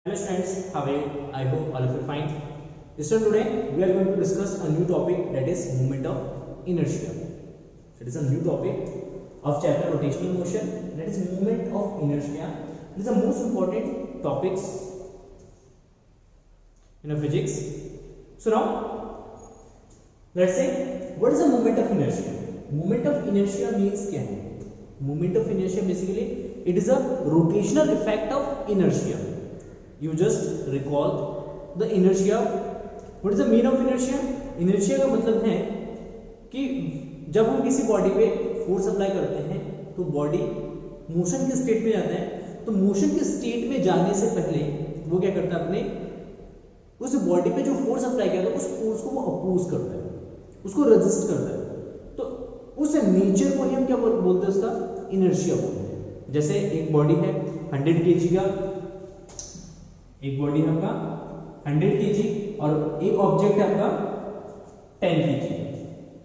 Hello students, how are you? I hope all of you fine. So today we are going to discuss a new topic, that is moment of inertia. It is a new topic of chapter rotational motion, that is moment of inertia. It is the most important topics in physics. So now let's say what is the moment of inertia? Moment of inertia means क्या है? Moment of inertia basically it is a rotational effect of inertia. You just recall the inertia. What is the mean of inertia? Inertia का मतलब है कि जब हम किसी body पे फोर्स अप्लाई करते हैं तो बॉडी मोशन के स्टेट में जाता है, तो मोशन के स्टेट में जाने से पहले वो क्या करता है, अपने उस बॉडी पे जो फोर्स अप्लाई किया था उस फोर्स को वो अपोज करता है, उसको रेजिस्ट करता है। तो उस नेचर को ही हम क्या बोलते हैं, उसका इनर्शिया बोलते हैं। जैसे एक बॉडी है 100 kg का, एक बॉडी है आपका 100 kg और एक ऑब्जेक्ट है आपका 10 kg,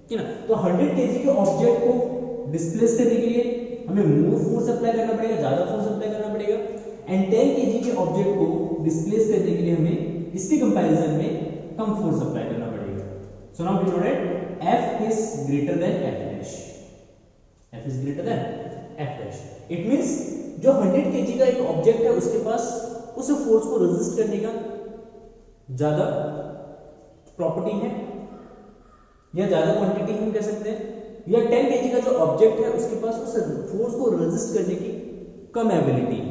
ठीक है ना। तो 100 kg के ऑब्जेक्ट को डिस्प्लेस करने के लिए हमें मोर फोर्स अप्लाई करना पड़ेगा, ज्यादा फोर्स अप्लाई करना पड़ेगा, एंड 10 kg के ऑब्जेक्ट को डिस्प्लेस करने के लिए हमें इसके कंपैरिजन में कम फोर्स अप्लाई करना पड़ेगा। So now we know that F is greater than F dash. F is greater than F dash. It means जो 100 kg का एक ऑब्जेक्ट है उसके पास उस फोर्स को रेजिस्ट करने का ज्यादा प्रॉपर्टी है या ज्यादा क्वांटिटी हम कह सकते हैं, या 10 kg का जो ऑब्जेक्ट है उसके पास उस फोर्स को रेजिस्ट करने की कम एबिलिटी है,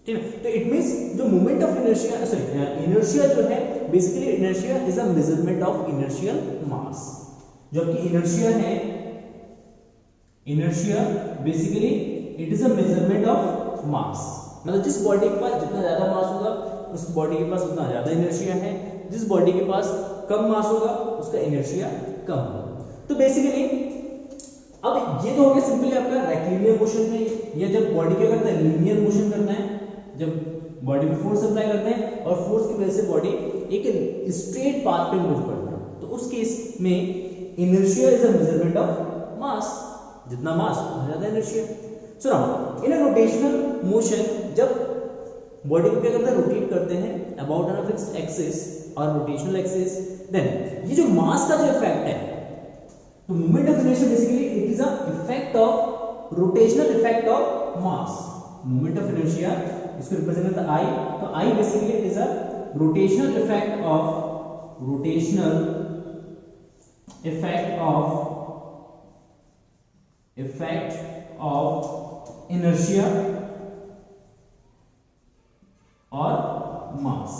ठीक है। तो इट मींस जो moment of inertia, sorry inertia जो है basically inertia is a measurement of inertial mass. जबकि इनर्शिया है, inertia basically it is a measurement of mass. मतलब जिस बॉडी के पास जितना ज्यादा मास होगा उस बॉडी के पास उतना ज्यादा इनर्शिया है, जिस बॉडी के पास कम मास होगा उसका इनर्शिया कम होगा। तो बेसिकली अब ये तो हो गया सिंपली आपका रेक्टिलिनियर मोशन में, या जब बॉडी क्या करता है लीनियर मोशन करना है, जब बॉडी में फोर्स अप्लाई करते हैं और फोर्स की वजह से बॉडी एक स्ट्रेट पाथ पे मूव करता है, तो उस केस में inertia is a measurement of मास। जितना मास उतना ज्यादा inertia. So now in a rotational motion जब बॉडी को क्या करते हैं, रोटेट करते हैं अबाउट एन फिक्स्ड एक्सिस और रोटेशनल एक्सिस, देन ये जो मास का जो इफेक्ट है, तो moment of inertia basically it is a effect of rotational effect of mass. Moment of inertia इसको रिप्रेजेंट करता है I, तो I basically it is a rotational effect of inertia और मास।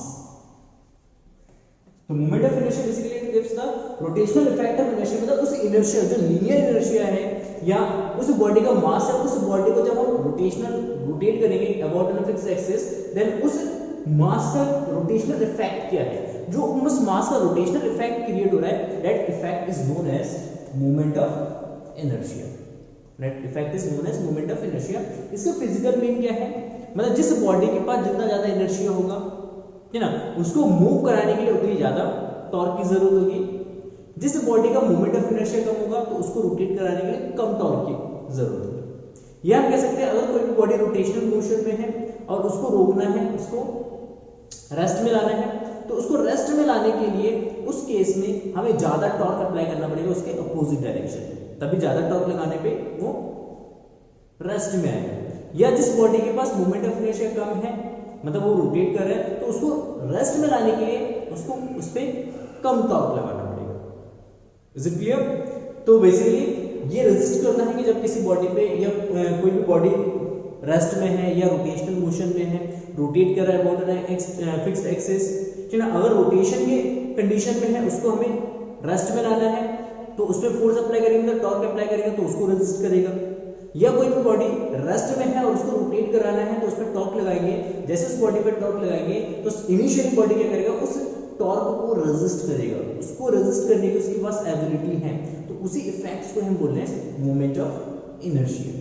तो moment of inertia basically it gives the rotational effect of inertia, मतलब उस inertia जो linear inertia है या उस बॉडी का मास है, उस बॉडी को जब हम रोटेट करेंगे about an fixed axis, then उस मास का रोटेशनल इफेक्ट क्या है, जो उस मास का रोटेशनल इफेक्ट क्रिएट हो रहा है, that effect is known as moment of inertia. That effect is known as moment of inertia. इसका फिजिकल मीन क्या है, मतलब जिस बॉडी के पास जितना ज्यादा इनर्शिया होगा, है ना, उसको मूव कराने के लिए उतनी ज्यादा टॉर्क की जरूरत होगी। जिस बॉडी का मोमेंट ऑफ इनर्शिया कम होगा तो उसको रोटेट कराने के लिए कम टॉर्क की जरूरत होगी। या हम कह सकते हैं अगर कोई भी बॉडी रोटेशनल मोशन में है और उसको रोकना है, उसको रेस्ट में लाना है, तो उसको रेस्ट में लाने के लिए उस केस में हमें ज्यादा टॉर्क अप्लाई करना पड़ेगा उसके अपोजिट डायरेक्शन में, तभी ज्यादा टॉर्क लगाने पे वो रेस्ट में आएगा। या जिस बॉडी के पास मोमेंट ऑफ इनर्शिया कम है, मतलब वो रोटेट कर रहा है, तो उसको रेस्ट में लाने के लिए उसको उस पर कम टॉर्क लगाना पड़ेगा। Is it clear? तो बेसिकली ये रेजिस्ट करता है कि जब किसी बॉडी पे या कोई भी बॉडी रेस्ट में है या रोटेशनल मोशन में है, रोटेट कर रहा है अबाउट फिक्स्ड एक्सिस, ठीक है ना, अगर रोटेशन के कंडीशन में है उसको हमें रेस्ट में लाना है, तो उस पर फोर्स अप्लाई करेंगे, तो टॉर्क अप्लाई करेंगे तो उसको रेजिस्ट करेगा। या कोई भी बॉडी रेस्ट में है और उसको रोटेट कराना है तो उस पर टॉर्क लगाएंगे, जैसे उस बॉडी पर टॉर्क लगाएंगे तो इनिशियली बॉडी क्या करेगा, उस टॉर्क को रेजिस्ट करेगा, उसको रेजिस्ट करने की उसके पास एबिलिटी है, तो उसी इफेक्ट्स को हम बोल रहे हैं moment of inertia.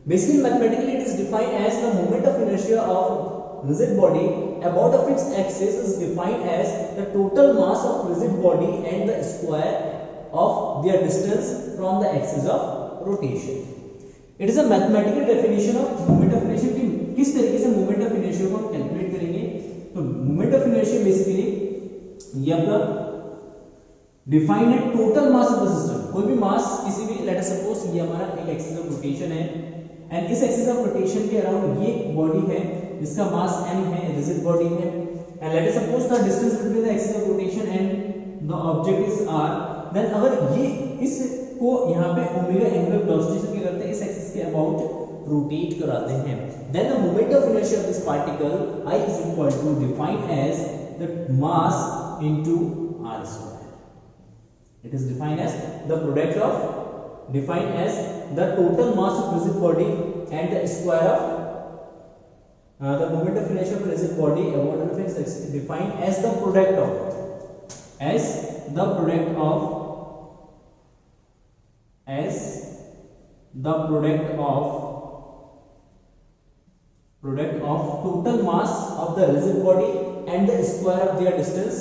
Basically mathematically it is defined as the moment of inertia of rigid body about a fixed axis is defined as the total mass of rigid body and the square of their distance from the axis of rotation. It is a mathematical definition of moment of inertia कि किस तरीके से moment of inertia को हम calculate करेंगे, ये आपका define है total mass of the system. कोई भी मास किसी भी, लेट अस सपोज ये हमारा एक एक्सिस ऑफ रोटेशन है एंड इस एक्सिस ऑफ रोटेशन के अराउंड ये बॉडी है जिसका मास m है, रिजिड बॉडी है, and let us suppose the distance between the axis of rotation and the object is r, then अगर ये इसको यहाँ पे ओमेगा एंगुलर वेलोसिटी से क्या करते हैं, इस एक्सिस के अबाउट रोटेट कराते हैं, then the moment of inertia of this particle I is equal to defined as the mass into r square. It is defined as the product of, defined as the total mass of rigid body and the square of the moment of inertia of rigid body about an fixed axis, defined as the product of, as the product of, as the product of total mass of the rigid body and the square of their distance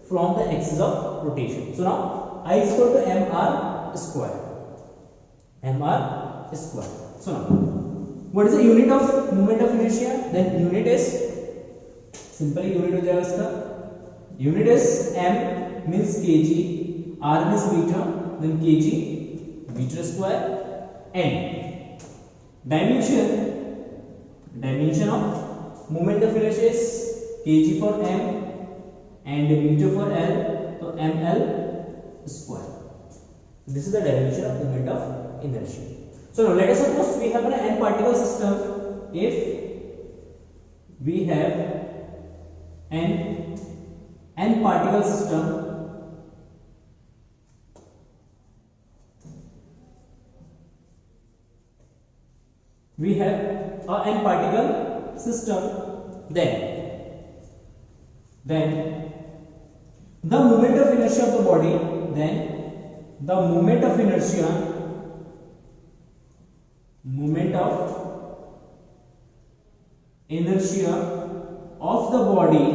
from the axis of rotation. So now I is equal to mr square. mr square. So now what is the unit of moment of inertia? Then unit is simply unit हो जाएगा इसका, unit is m means kg, r means meter, then kg meter square, and dimension of moment of inertia is kg for m and meter for l, so ml square. This is the dimension of moment of inertia. So now let us suppose we have an n particle system. If we have n particle system, we have a n particle system, then the moment of inertia of the body, then the moment of inertia of the body,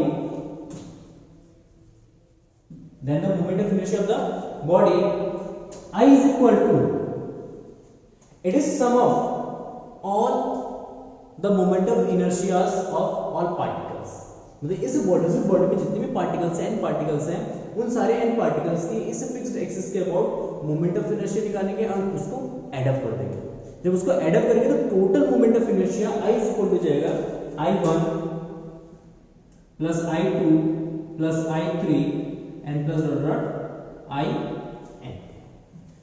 then the moment of inertia of the body I is equal to, it is sum of all the moment of inertias of all particles. मतलब इस body में जितने भी particles हैं, n particles हैं, उन सारे n particles की इस फिक्स्ड एक्सिस के अबाउट मोमेंट ऑफ इनर्शिया निकालेंगे और उसको एड अप कर देंगे। जब उसको एड अप करेंगे तो total moment of inertia I is equal to जाएगा I1 plus I2 plus I3 and plus IN।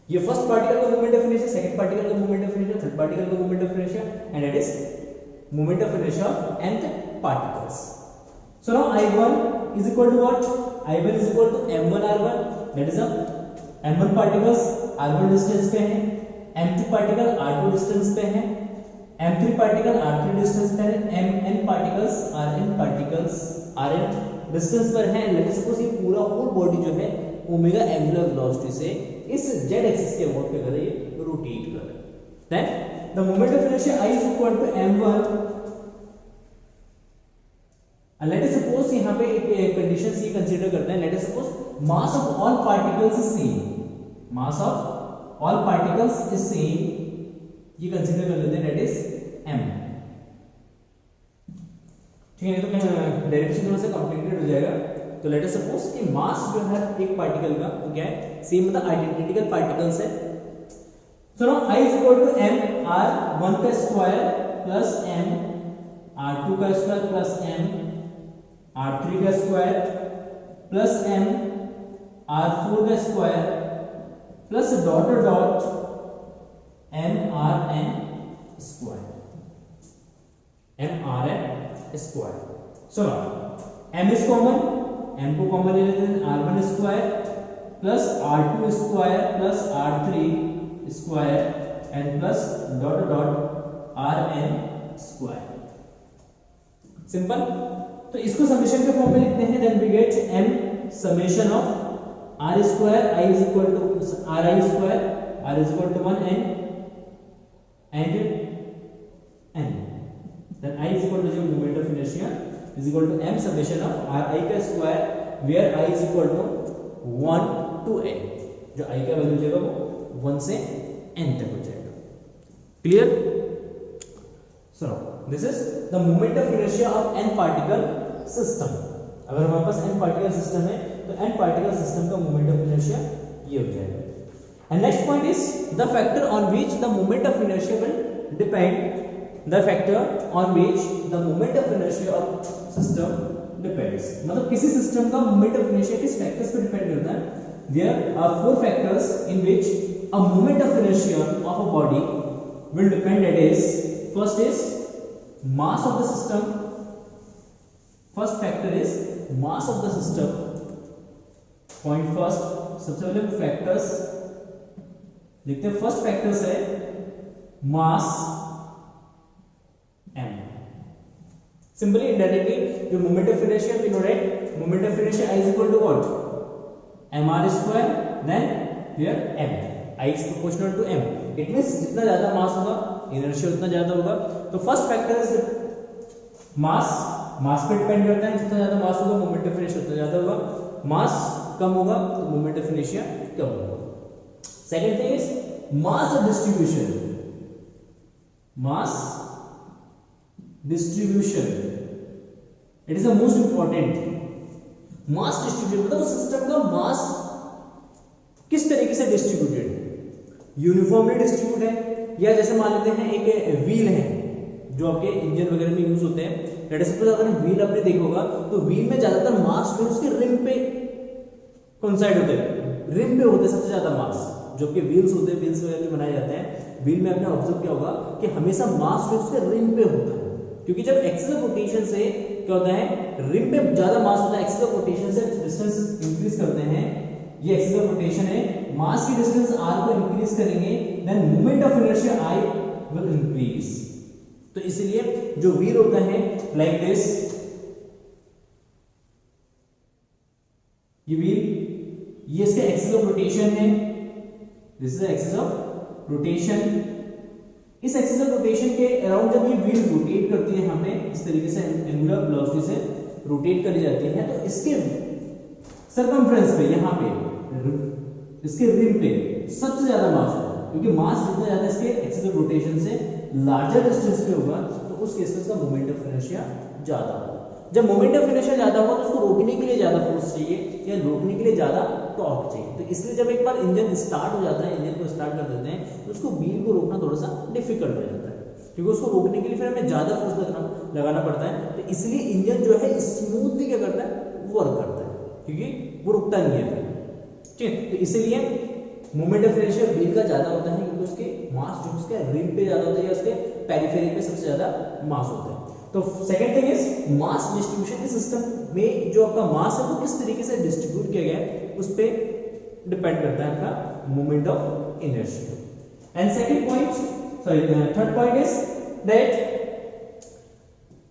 ये फर्स्ट पार्टिकल का moment of inertia, second particle का moment of inertia, third particle का moment of inertia, and it is moment of inertia of nth particles. So now I1 is equal to what? I1 is equal to m1 r1, that is m1 particles r1 distance पे हैं, m2 particle r2 distance पे हैं, m3 particle r3 distance पे है, mn particles rn distance पर है। Let suppose ये पूरा होल बॉडी जो है ओमेगा एंगुलर वेलोसिटी से इस z एक्सिस के अबाउट क्या कर रही है, रोटेट कर रही है। Then the moment of inertia I is equal to m1, let us suppose यहाँ पे एक कंडीशन सी कंसीडर करते हैं, let us suppose mass of all particles is same, mass of all particles is same, ये कंसीडर कर लेते हैं, दैट इज m। ठीक है, तो डेरिवेशन थोड़ा सा कॉम्प्लिकेटेड हो जाएगा। तो लेट अस सपोज कि मास जो है एक पार्टिकल का वो क्या है, सेम, मतलब आइडेंटिकल पार्टिकल्स है। So now I is equal to m r1 का स्क्वायर प्लस m r2 का स्क्वायर प्लस m r3 का स्क्वायर प्लस m r4 का square plus dot dot m rn square, m rn square. So m is common, m को common ले लेते हैं, r1 square plus r2 square plus r3 square and plus dot dot rn square. Simple. तो इसको summation के form में लिखते हैं, then we get m summation of r square I is equal to ri square, r is equal to 1 n then I is equal to जो moment of inertia is equal to m summation of ri का square where I is equal to 1 to n, जो I का value जाएगा वो 1 से n तक हो जाएगा। Clear? So this is the moment of inertia of n particle system. अगर हमारे पास n पार्टिकल सिस्टम है तो एंड पार्टिकल सिस्टम का मोमेंट ऑफ इनर्शिया ये हो जाएगा। And next point is the factor on which the moment of inertia will depend, the factor on which the moment of inertia of system depends. मतलब किसी system का moment of inertia किस factors पे depend करता है? There are 4 factors in which a moment of inertia of a body will depend. It is first is mass of the system, first factor is mass of the system, point first, सबसे पहले factors देखते हैं। First factors है mass m, simply indirectly जो moment of inertia we know right, moment of inertia I is equal to what, mr square then here m, I is proportional to m, it means जितना ज्यादा मास होगा inertia उतना ज्यादा होगा। तो first factor is mass, मास पे depend करता है, जितना ज्यादा मास होगा मोमेंट ऑफ इनर्शिया उतना ज्यादा होगा, मास कम होगा तो मोमेंट ऑफ इनर्शिया कम होगा। Second thing is mass distribution, mass distribution it is the most important. Mass distribution मतलब सिस्टम का मास किस तरीके से डिस्ट्रीब्यूटेड है, यूनिफॉर्मली डिस्ट्रीब्यूट है, या जैसे मान लेते हैं एक व्हील है जो आपके इंजन वगैरह में यूज होते हैं, लेट अस सपोज अगर व्हील आपने देखा होगा तो व्हील में ज्यादातर मास जो उसके रिम पे कोइंसाइड होते हैं, रिम पे होते हैं सबसे ज्यादा मास, जो कि व्हील्स होते हैं, व्हील्स वगैरह बनाए जाते हैं, व्हील में आपने ऑब्जर्व किया होगा कि हमेशा मास जो उसके रिम पे होता है, क्योंकि जब एक्सिस ऑफ रोटेशन से क्या होता है, रिम पे ज्यादा मास होता है, एक्सिस ऑफ रोटेशन से डिस्टेंस इंक्रीज करते हैं, ये एक्सिस ऑफ रोटेशन है, मास की डिस्टेंस r को इंक्रीज करेंगे then moment of inertia I will increase. तो इसलिए जो व्हील होता है लाइक दिस, ये व्हील, ये इसका एक्सिस ऑफ रोटेशन है, this is axis of rotation. इस एक्सिस ऑफ रोटेशन के अराउंड जब ये व्हील रोटेट करती है, हमें इस तरीके से एंगुलर वेलोसिटी से रोटेट करी जाती है, तो इसके सर्कमफ्रेंस पे, यहाँ पे इसके रिम पे सबसे ज्यादा मास होगा, क्योंकि मास जितना ज्यादा इसके एक्सिस ऑफ रोटेशन से लार्जर डिस्टेंस पे होगा तो उस केस में इसका मोमेंट ऑफ इनर्शिया ज्यादा होगा। जब मोमेंट ऑफ इनर्शिया ज्यादा होगा तो उसको रोकने के लिए ज्यादा फोर्स चाहिए या रोकने के लिए ज्यादा टॉर्क चाहिए। तो इसलिए जब एक बार इंजन स्टार्ट हो जाता है, इंजन को स्टार्ट कर देते हैं, तो उसको व्हील को रोकना थोड़ा सा डिफिकल्ट हो जाता है, क्योंकि उसको रोकने के लिए फिर हमें ज्यादा फोर्स लगाना पड़ता है। तो इसलिए इंजन जो है स्मूथली क्या करता है, वर्क करता है, क्योंकि वो रुकता नहीं है। ठीक है, तो इसलिए मोमेंट ऑफ इनर्शिया व्हील का ज्यादा होता है, क्योंकि उसके मास जो उसके रिम पे ज्यादा होता है या उसके पेरिफेरी पे सबसे ज्यादा मास होता है। तो second thing is mass distribution. इस सिस्टम में जो आपका मास है वो किस तरीके से डिस्ट्रीब्यूट किया गया है उस पे डिपेंड करता है आपका moment of inertia. And second point, sorry third point is that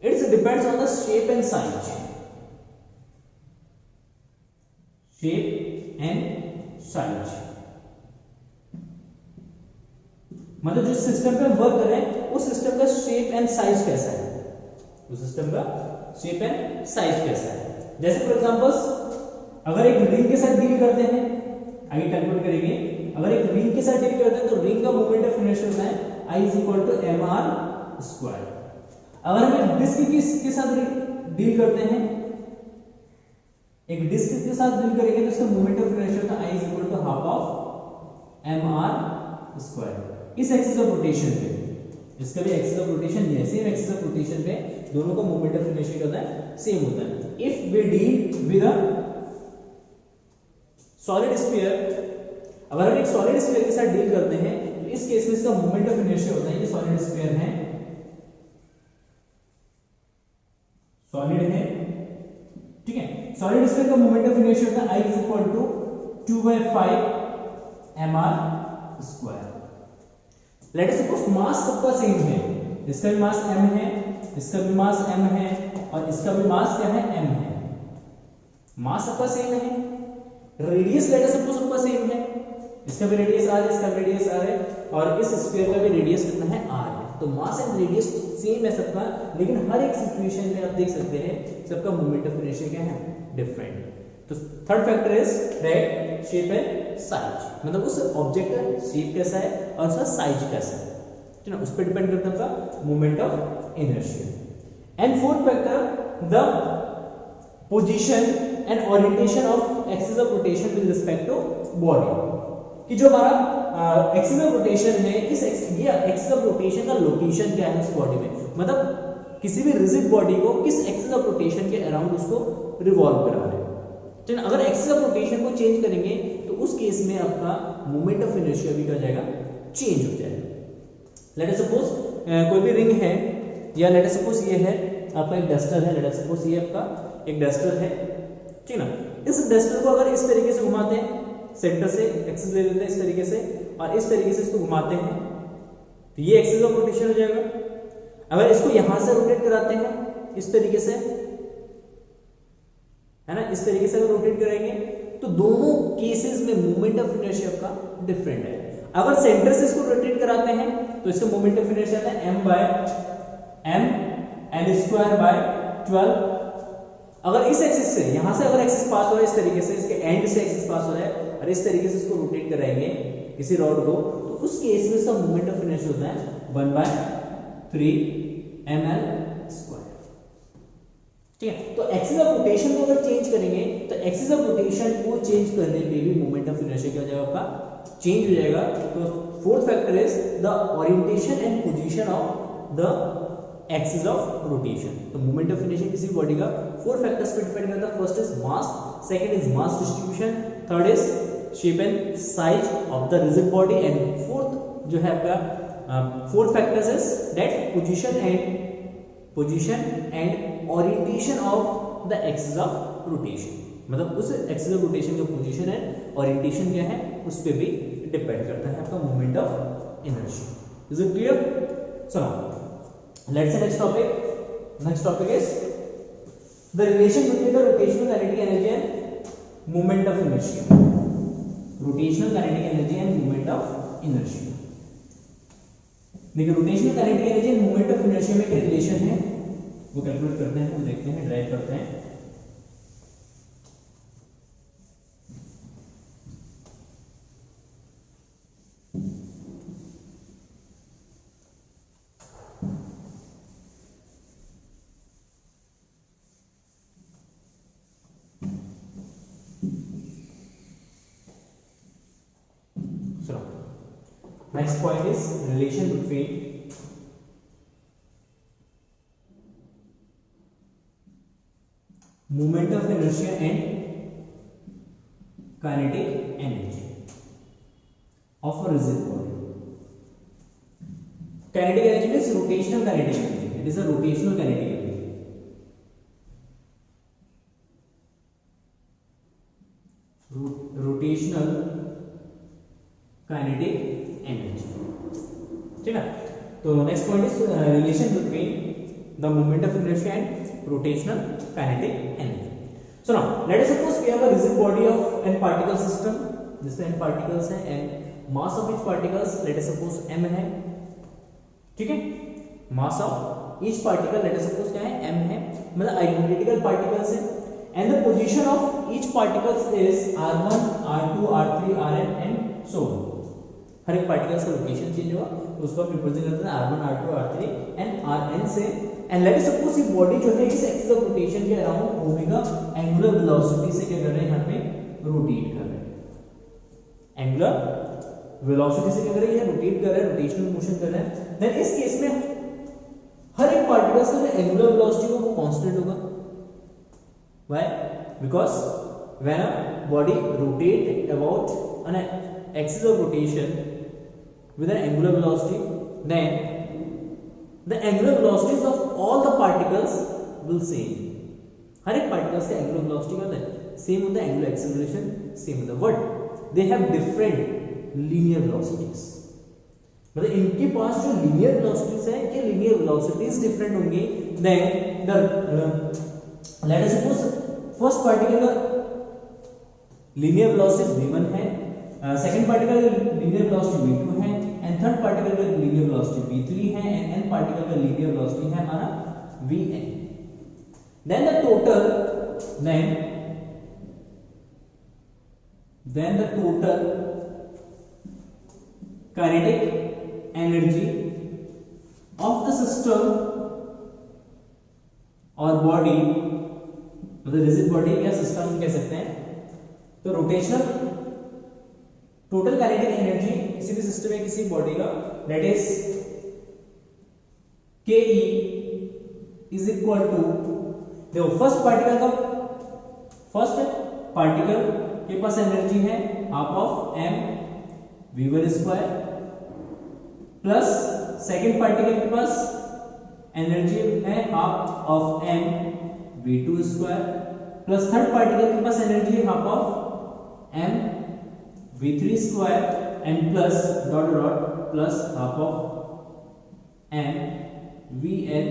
it's depends on the shape and size, shape and size. मतलब जिस सिस्टम पे हम वर्क कर रहे हैं उस सिस्टम का शेप एंड साइज कैसा है, उस सिस्टम का शेप एंड साइज कैसा है। जैसे फॉर एग्जांपल अगर एक रिंग के साथ डील करते हैं, आगे कैलकुलेट करेंगे, अगर एक रिंग के साथ डील करते हैं तो रिंग का मोमेंट ऑफ इनर्शिया होता है I is equal to mr square. अगर हम एक डिस्क के साथ डील करते हैं, एक डिस्क के साथ डील करेंगे तो इसका मोमेंट ऑफ इनर्शिया होता है I is equal to half of mr square. इस एक्सिस ऑफ रोटेशन पे, इसका भी एक्सिस ऑफ रोटेशन है, सेम एक्सिस ऑफ रोटेशन पे दोनों का मोमेंट ऑफ इनर्शिया क्या होता है, सेम होता है। If we deal with a solid sphere, अगर हम एक सॉलिड स्फीयर के साथ डील करते हैं तो इस केस में इसका मोमेंट ऑफ इनर्शिया होता है, ये सॉलिड स्फीयर है, सॉलिड है, ठीक है, सॉलिड स्फीयर का मोमेंट ऑफ इनर्शिया होता है I is equal to 2/5 mr square. Let us suppose mass सबका सेम है, इसका भी मास m है, इसका भी मास m है और इसका भी मास क्या है, m है, मास सबका सेम है, रेडियस लेट अस सपोज सबका सेम है, इसका भी रेडियस r है, इसका भी रेडियस r है और इस स्फीयर का भी रेडियस कितना है, r है। तो मास एंड रेडियस सेम है सबका, लेकिन हर एक सिचुएशन में आप देख सकते हैं सबका मोमेंट ऑफ इनर्शिया क्या है, डिफरेंट। तो third factor is that shape and size, मतलब उस ऑब्जेक्ट का शेप कैसा है और उसका साइज कैसा है, ठीक है ना, उस पर डिपेंड करता है moment of inertia. And fourth factor the position and orientation of axis of rotation with respect to body, कि जो हमारा एक्सिस ऑफ रोटेशन है, इस एक्सिस ऑफ रोटेशन का लोकेशन क्या है उस बॉडी में, मतलब किसी भी रिजिड बॉडी को किस एक्सिस ऑफ रोटेशन के अराउंड उसको रिवॉल्व कराना है। तो अगर एक्सिस ऑफ रोटेशन को चेंज करेंगे तो उस केस में आपका मोमेंट ऑफ इनर्शिया भी क्या जाएगा, चेंज हो जाएगा। लेट अस सपोज कोई भी रिंग है, या लेट अस सपोज ये है आपका एक डस्टर है, लेट अस सपोज ये आपका एक डस्टर है, ठीक ना। इस डस्टर को अगर इस तरीके से घुमाते हैं, सेंटर से एक्सिस ले लेते हैं इस तरीके से, और इस तरीके से इसको घुमाते हैं, तो ये एक्सिस ऑफ रोटेशन हो जाएगा। अगर इसको यहां से रोटेट कराते हैं इस तरीके से, है ना, इस तरीके से अगर रोटेट करेंगे तो दोनों केसेस में मोमेंट ऑफ इनर्शिया का डिफरेंट है। अगर सेंटर से इसको रोटेट कराते हैं तो इसका मोमेंट ऑफ इनर्शिया आता है m n स्क्वायर बाय 12। अगर इस एक्सिस से, यहां से अगर एक्सिस पास हो रहा है इस तरीके से, इसके एंड से एक्सिस पास हो रहा है और इस तरीके से इसको रोटेट कराएंगे किसी रॉड को, तो उस केस में इसका मोमेंट ऑफ इनर्शिया होता है 1/3 ml स्क्वायर, ठीक है। तो एक्सिस ऑफ रोटेशन को अगर चेंज करेंगे तो एक्सिस ऑफ रोटेशन को चेंज करने पे भी मोमेंट ऑफ इनर्शिया क्या हो जाएगा, आपका चेंज हो जाएगा। तो fourth factor is the orientation and position of the axis of rotation. तो मोमेंट ऑफ इनर्शिया किसी बॉडी का फोर फैक्टर्स पे डिपेंड करता है। First is mass, second is mass distribution, third is shape and size of the rigid body, and fourth जो है आपका fourth factors is that position and orientation of the axis of rotation, मतलब उस axis of rotation का position है, orientation क्या है, उस पे भी डिपेंड करता है आपका moment of inertia. Is it clear? चलो let's say next topic is the relation between the rotational kinetic energy and moment of inertia, rotational kinetic energy and moment of inertia। देखिए rotational kinetic energy and moment of inertia में क्या relation है वो calculate करते हैं, वो देखते हैं, ड्राइव करते हैं। Next point is relation between moment of inertia and kinetic energy of a rigid body. Kinetic energy means rotational kinetic energy. It is a rotational kinetic energy. Rotational kinetic energy, ठीक है। तो next point is relation between the moment of inertia and rotational kinetic energy. So now let us suppose we have a rigid body of n particle system, जिसमें n particles हैं and mass of each particles let us suppose m है, ठीक है। Mass of each particle let us suppose क्या है, m है, मतलब identical particles हैं, and the position of each particles is r1 r2 r3 rn and so on. हर एक पार्टिकल्स का लोकेशन चेंज हुआ तो उसको रिप्रेजेंट करते हैं r1 r2 r3 and rn से, एंड लेट अस सपोज ये बॉडी जो है इस एक्सिस ऑफ रोटेशन के अराउंड ओमेगा एंगुलर वेलोसिटी से क्या कर रहे हैं, यहाँ पे रोटेट कर रहे हैं, एंगुलर वेलोसिटी से क्या कर रहे हैं, रोटेट कर रहे हैं, रोटेशनल मोशन कर रहे हैं। देन इस केस में हर एक पार्टिकल्स का जो एंगुलर वेलोसिटी वो कांस्टेंट होगा। Why? Because when a body rotate about an axis of rotation with an angular velocity, then the angular velocities of all the particles will same। हर एक particles का angular velocity क्या होता है, same होता है, angular acceleration same होता है, but they have different linear velocities। मतलब इनके पास जो linear velocities है, ये linear velocities different होंगी। then the let us suppose first particle का linear velocity v1 है, सेकेंड पार्टिकल का लीनियर वेलोसिटी v2 है, एंड थर्ड पार्टिकल का लीनियर वेलोसिटी v3 है, एंड एन पार्टिकल का लीनियर वेलोसिटी है हमारा vn। Then the total kinetic energy of the system और बॉडी मतलब रिजिड बॉडी या सिस्टम कह सकते हैं। तो रोटेशनल टोटल काइनेटिक एनर्जी किसी भी सिस्टम या किसी बॉडी का that is K E is equal to, देखो फर्स्ट पार्टिकल के पास एनर्जी है half of m v1 square, plus second particle के पास एनर्जी है half of m v2 square, plus third particle के पास एनर्जी है half of m v3 square and plus dot dot plus half of m vn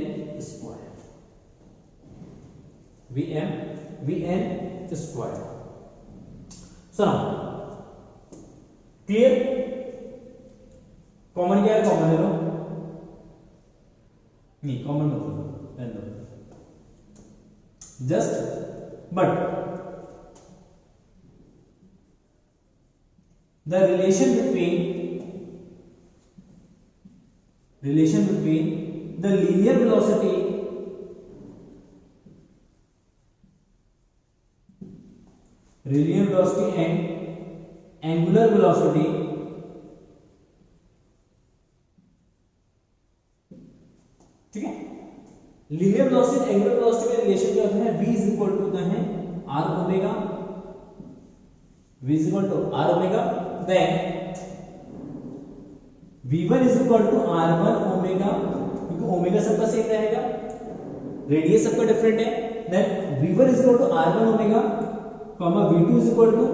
square, vn square. सुनो clear? Common क्या है? Common ले लो, नहीं कॉमन मत लो, just but the relation between the linear velocity and angular velocity ठीक है। लीनियर वेलोसिटी एंगुलर वेलोसिटी का रिलेशन क्या होता है? v इज इक्वल टू होता है r omega, v is equal to r omega, then v1 is equal to r1 omega, क्योंकि omega सबका सेम रहेगा, रेडियस सबका डिफरेंट है, then v1 is equal to r1 omega, comma v2 is equal to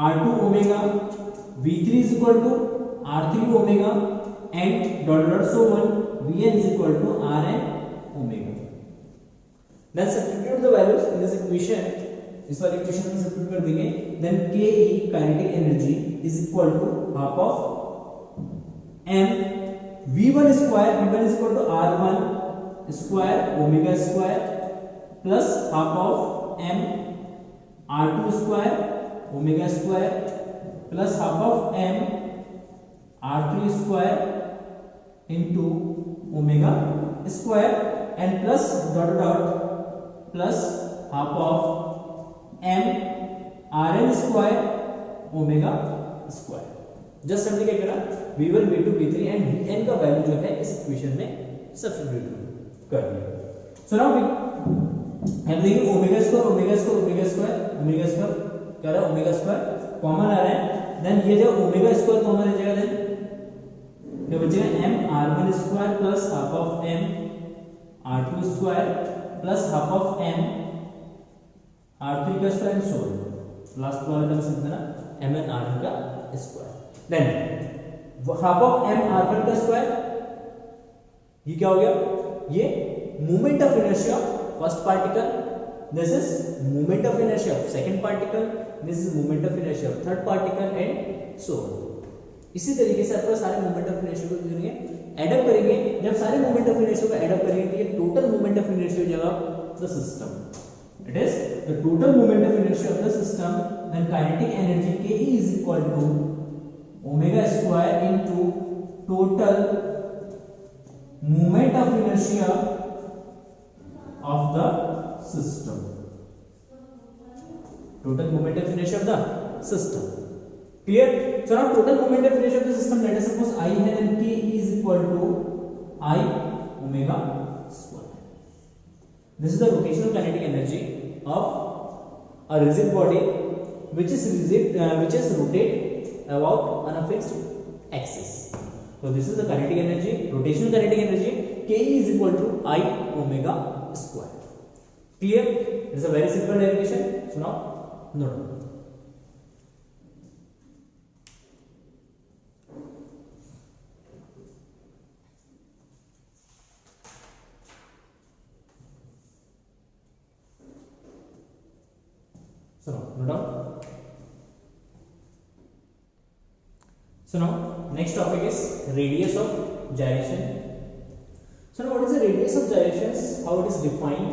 r2 omega, v3 is equal to r3 omega and dot dot so on, vn is equal to rn omega. Then substitute the values in this equation, इस वाली equation में substitute कर देंगे, then K E kinetic energy is equal to half of m v1 square is equal to r1 square omega square plus half of m r2 square omega square plus half of m r3 square into omega square and plus dot dot plus half of m rn square omega square. Just हमने क्या करा? v1 v2 v3 and vn का value जो है इस equation में substitute कर दिया। सो नाउ हम देखिए ओमेगा स्क्वायर क्या रहा है? ओमेगा स्क्वायर कॉमन आ रहा है, देन ये जो ओमेगा स्क्वायर कॉमन आ जाएगा, देन ये बचेगा m r1 square plus half of m r2 square plus half of m r3 का square and so on, last वाला टर्म समझना mn rn का square, than half of m r1 का square, ये क्या हो गया? ये moment of inertia first particle, this is moment of inertia of second particle, this is moment of inertia of third particle and so on. इसी तरीके से आपको सारे मोमेंट ऑफ इनर्शिया को करेंगे ऐड अप करेंगे, जब सारे मोमेंट ऑफ इनर्शिया को ऐड अप करेंगे तो ये टोटल मोमेंट ऑफ इनर्शिया हो जाएगा the system, it is the total moment of inertia of the system, then kinetic energy ke is equal to omega square into total moment of inertia of the system, total moment of inertia of the system, clear? So now total moment of inertia of the system, let us suppose I है, then k is equal to I omega square. This is the rotational kinetic energy of a rigid body which is rotate about on a fixed axis. So this is the kinetic energy, rotational kinetic energy, k is equal to I omega square. Clear? It is a very simple derivation. So now note. So note down. So now next topic is radius of gyration. So now what is the radius of gyrations? How it is defined?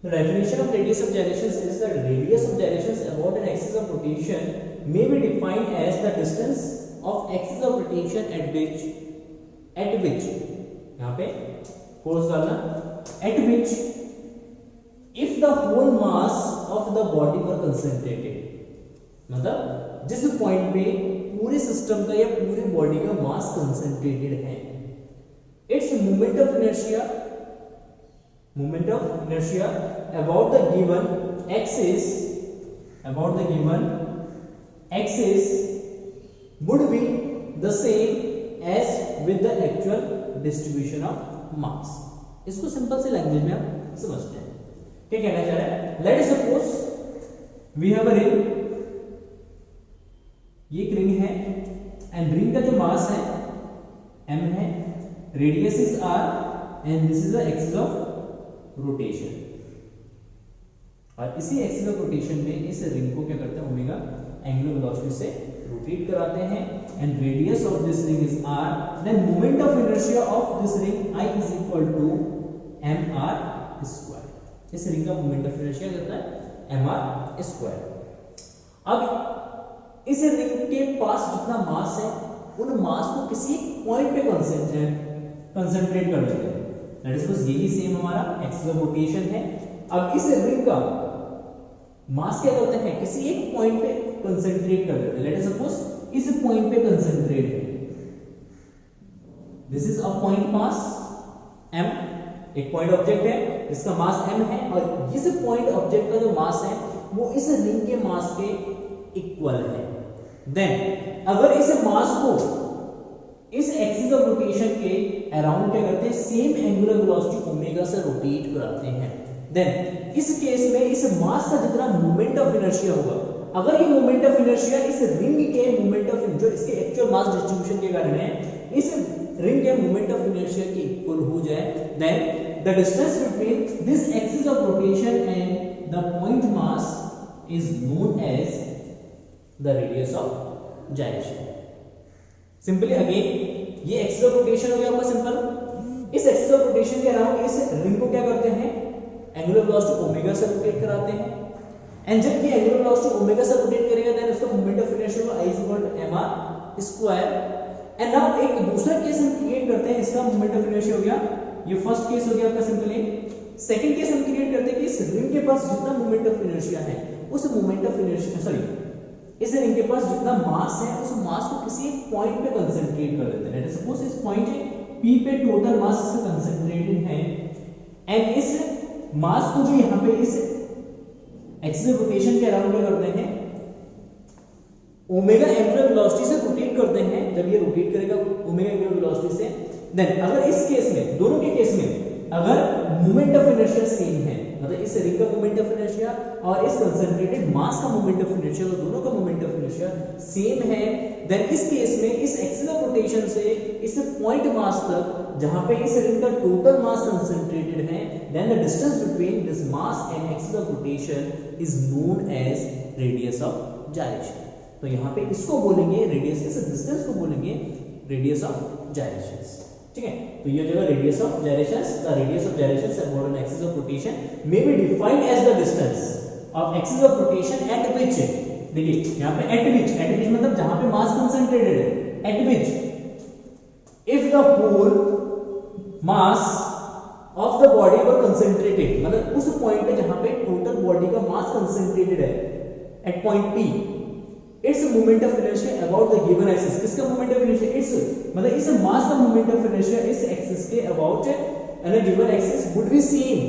The definition of radius of gyrations is that radius of gyrations about an axis of rotation may be defined as the distance of axis of rotation at which यहाँ पे force डालना at which if the whole mass of the body were concentrated, मतलब जिस point पे पूरे system का या पूरे बॉडी का मास कंसंट्रेटेड है, it's moment of inertia about the given axis would be the same as with the actual distribution of mass। इसको सिंपल से लैंग्वेज में आप समझते हैं। क्या कहना चाह रहा है? Let us suppose we have a ring, ये एक रिंग है एंड रिंग का जो मास है m है, radius is r and this is the axis of rotation. और इसी एक्सिस ऑफ रोटेशन में इस रिंग को क्या करते हैं, ओमेगा एंगुलर वेलोसिटी से रोटेट कराते हैं and radius of this ring is r, then moment of inertia of this ring I is equal to mr square. इस रिंग का मोमेंट ऑफ इनर्शिया कितना है, mr स्क्वायर। अब इस रिंग के पास जितना मास है, उन मास को किसी पॉइंट पे कंसंट्रेट कर देते हैं। दैट इज सपोज यही सेम हमारा एक्सिस ऑफ रोटेशन है। अब इस रिंग का मास क्या करते हैं, किसी एक पॉइंट पे कंसंट्रेट कर देते हैं। लेट अस सपोज इस पॉइंट पे कंसंट्रेट है, this is a point mass m, एक पॉइंट ऑब्जेक्ट है जिसका मास m है, और इस पॉइंट ऑब्जेक्ट का जो मास है वो इस रिंग के मास के इक्वल है। देन अगर इस मास को इस एक्सिस ऑफ रोटेशन के अराउंड क्या करते हैं, सेम एंगुलर वेलोसिटी ओमेगा से रोटेट कराते हैं। देन इस केस में इस मास का जितना मोमेंट ऑफ इनर्शिया होगा, अगर ये मोमेंट ऑफ इनर्शिया इस रिंग के मोमेंट ऑफ जो इसके एक्चुअल मास डिस्ट्रीब्यूशन के कारण है, इस रिंग के मोमेंट ऑफ इनर्शिया के इक्वल हो जाए, then the distance between this axis of rotation and the point mass is known as the radius of gyration. Simply again ये एक्सिस ऑफ रोटेशन हो गया आपका सिंपल। इस एक्सिस ऑफ रोटेशन के around इस रिंग को क्या करते हैं, एंगुलर वेलोसिटी ओमेगा से रोटेट कराते हैं एंड जब ये एंगुलर वेलोसिटी ओमेगा से रोटेट करेगा, देन उसका मोमेंट ऑफ इनर्शिया होगा I equal to mr square. And now एक दूसरा केस हम क्रिएट करते हैं, इसका मोमेंट ऑफ इनर्शिया हो गया, ये फर्स्ट केस हो गया आपका सिंपली। सेकंड केस हम क्रिएट करते हैं कि इस रिंग के पास जितना मोमेंट ऑफ इनर्शिया है, उस मोमेंट ऑफ इनर्शिया इस रिंग के पास जितना मास है, उस मास को किसी एक पॉइंट पे कंसंट्रेट कर देते हैं। लेट अस सपोज इस पॉइंट P पे टोटल मास इसका कंसंट्रेटेड है एंड इस मास को जो यहाँ पे इस एक्सिस ऑफ रोटेशन के अराउंड क्या करते हैं, ओमेगा एंगुलर वेलोसिटी से रोटेट करते हैं। जब ये रोटेट करेगा ओमेगा एंगुलर वेलोसिटी से, देन अगर इस केस में, दोनों के केस में अगर मोमेंट ऑफ इनर्शिया सेम है, मतलब इस रिंग का मोमेंट ऑफ इनर्शिया और इस कंसंट्रेटेड मास का मोमेंट ऑफ इनर्शिया, तो दोनों का मोमेंट ऑफ इनर्शिया सेम है, देन इस केस में इस एक्सिस ऑफ रोटेशन से इस पॉइंट मास तक जहां पे इस रिंग का टोटल मास कंसंट्रेटेड है, then the distance between this mass and axis of rotation is known as radius of gyration. तो यहाँ पे इसको बोलेंगे रेडियस, इस डिस्टेंस को बोलेंगे रेडियस ऑफ जाइरेशन। ठीक है, तो ये जगह radius of gyration, the radius of gyration about an axis of rotation may be defined as the distance of axis of rotation at which, देखिए यहाँ पे एट व्हिच मतलब जहां पे मास कंसंट्रेटेड है, at which if the whole mass of the body were concentrated, मतलब उस point पे जहां पे टोटल बॉडी का मास कंसंट्रेटेड है at point P, its moment of inertia about the given axis. किसका मोमेंट ऑफ इनर्शिया, इट्स मतलब इस मास का मोमेंट ऑफ इनर्शिया इस एक्सिस के about an given axis would be same,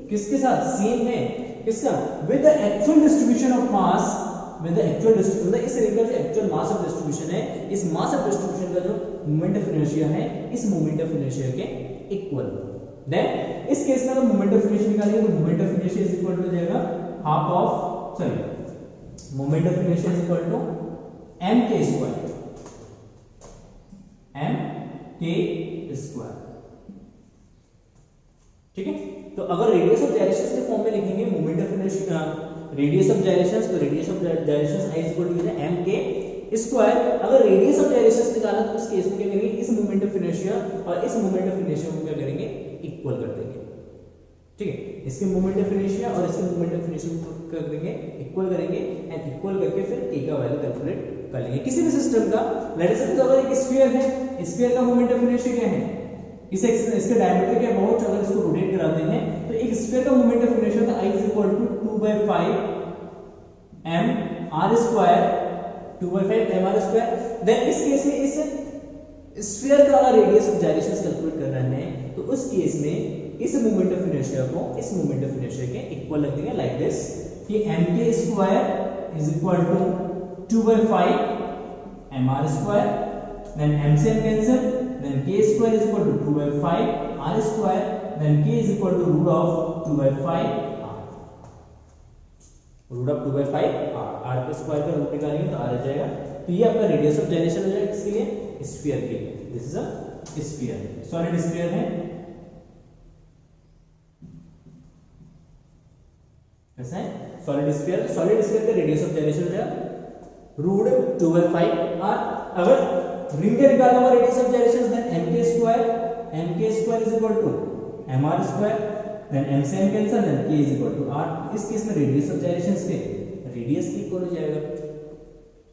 किसके साथ सेम है, किसका, with the actual distribution of mass, with the actual distribution, मतलब इस रिंग का जो एक्चुअल मास ऑफ डिस्ट्रीब्यूशन है, इस मास ऑफ डिस्ट्रीब्यूशन का जो मोमेंट ऑफ इनर्शिया है इस मोमेंट ऑफ इनर्शिया के इक्वल। देन इस केस में अगर मोमेंट ऑफ इनर्शिया निकालेंगे तो moment of inertia is equal to जाएगा half of, sorry moment of inertia is equal to m k square, m k square. ठीक है, तो अगर रेडियस ऑफ जाइरेशन के फॉर्म में लिखेंगे moment of inertia, radius of gyration, तो radius of gyration I is equal to m k square. अगर radius of gyration निकाला तो उस केस में क्या करेंगे, इस मोमेंट ऑफ इनर्शिया और इस मोमेंट ऑफ इनर्शिया को क्या करेंगे, इक्वल कर देंगे। ठीक है, इसके मोमेंट ऑफ इनर्शिया और इसके मोमेंट ऑफ इनर्शिया को कर देंगे, इक्वल करेंगे एंड इक्वल करके फिर k का वैल्यू कैलकुलेट कर लेंगे किसी भी सिस्टम का। लेट अस सपोज अगर एक स्फीयर है, स्फीयर का मोमेंट ऑफ इनर्शिया क्या है, इस एक्सिस, इसके डायमीटर के अबाउट अगर इसको रोटेट कराते हैं तो एक स्फीयर का मोमेंट ऑफ इनर्शिया होता है I is equal to 2/5 m r square, 2/5 m r square. Then इस केस में इस स्फीयर का अगर रेडियस ऑफ जाइरेशन कैलकुलेट कर रहे हैं तो उस केस में इस मोमेंट ऑफ इनर्शिया को इस मोमेंट ऑफ इनर्शिया के इक्वल रख देंगे लाइक दिस कि mk square is equal to 2/5 mr square, then m से m cancel, then k square is equal to 2/5 r square, then k is equal to root of 2/5 r, root of 2/5 r के square का root निकालेंगे तो r आ जाएगा। तो ये आपका radius of जाइरेशन हो जाएगा किसके लिए, स्फीयर के लिए। This is a sphere, solid sphere है, कैसा है सॉलिड स्फीयर। सॉलिड स्फीयर का रेडियस ऑफ जाइरेशन हो जाएगा रूट 2/5 r। अगर रिंग के निकालना हुआ radius of gyration then mk square is equal to mr square, then m से m cancel, then k is equal to r। इस केस में रेडियस ऑफ जाइरेशन के रेडियस के इक्वल हो जाएगा,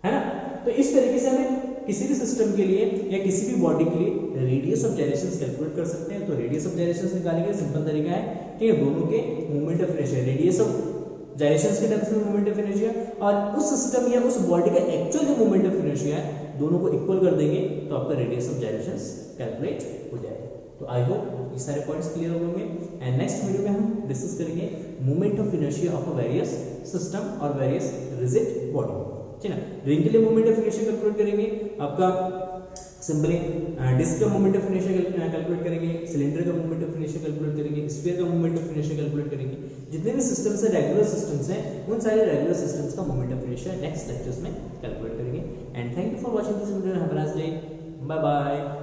है ना। तो इस तरीके से हमें किसी भी सिस्टम के लिए या किसी भी बॉडी के लिए रेडियस ऑफ जाइरेशन कैलकुलेट कर सकते हैं। तो रेडियस ऑफ जाइरेशन निकालने का सिंपल तरीका है कि दोनों के moment of inertia, radius of gyration के टर्म्स में मोमेंट ऑफ इनर्शिया और उस सिस्टम या उस बॉडी का एक्चुअल जो मोमेंट ऑफ इनर्शिया है दोनों को इक्वल कर देंगे तो आपका रेडियस ऑफ जाइरेशन कैलकुलेट हो जाएगा। तो आई होप ये सारे पॉइंट्स क्लियर हो होंगे एंड नेक्स्ट वीडियो में हम डिस्कस करेंगे moment of inertia of a various system और वेरियस रिजिड बॉडी, ठीक है ना। रिंग के लिए मोमेंट ऑफ इनर्शिया कैलकुलेट करेंगे, आपका सिंपली डिस्क का मोमेंट ऑफ इनर्शिया कैलकुलेट करेंगे, सिलेंडर का मोमेंट ऑफ इनर्शिया कैलकुलेट करेंगे, स्फीयर का मोमेंट ऑफ इनर्शिया कैलकुलेट करेंगे। जितने भी सिस्टम्स है रेगुलर सिस्टम्स हैं उन सारे रेगुलर सिस्टम्स का moment of inertia next lectures में कैलकुलेट करेंगे। And thank you for watching this video, have a nice day, bye bye.